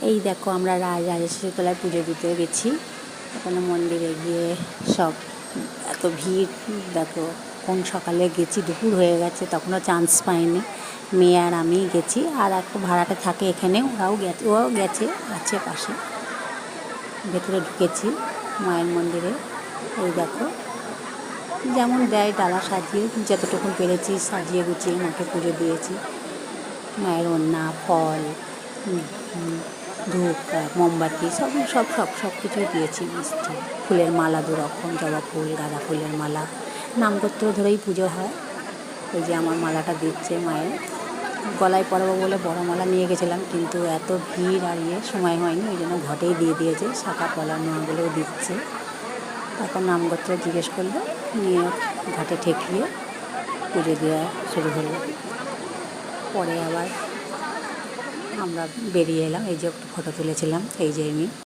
এই দেখো আমরা রাজরাজেশ্বরী তলায় পুজো দিতে গেছি। ওখানে মন্দিরে গিয়ে সব এত ভিড় দেখো। কোন সকালে গেছি, দুপুর হয়ে গেছে, তখনও চান্স পাইনি। মেয়ে আর আমি গেছি, আর এক ভাড়াটে থাকে এখানে, ওরাও গেছে আছে পাশে। ভেতরে ঢুকেছি মায়ের মন্দিরে। এই দেখো যেমন দেয় ডালা সাজিয়ে, যতটুকু পেরেছি সাজিয়ে গুছিয়ে মাকে পুজো দিয়েছি। মায়ের ওড়না, ফল, ধূপ, মোমবাতি সব সব সব সব কিছুই দিয়েছি। মিষ্টি, ফুলের মালা 2 রকম, জবা ফুল, গাঁদা ফুলের মালা। নামগোত্র ধরেই পুজো হয়। ওই যে আমার মালাটা দিচ্ছে মায়ের গলায় পরাবো বলে বড় মালা নিয়ে গেছিলাম, কিন্তু এত ভিড় আর সময় হয়নি, ওই জন্য ঘটেই দিয়ে দিয়েছে। শাঁখা পলা নোয়াগুলোও দিচ্ছে। তারপর নামগোত্র জিজ্ঞেস করলো, নিয়ে ঘাটে ঠেকিয়ে পুজো দেওয়া শুরু হলো। পরে আবার আমরা বেরিয়ে এলাম। এই যে একটু ফটো তুলেছিলাম, এই যে আমি।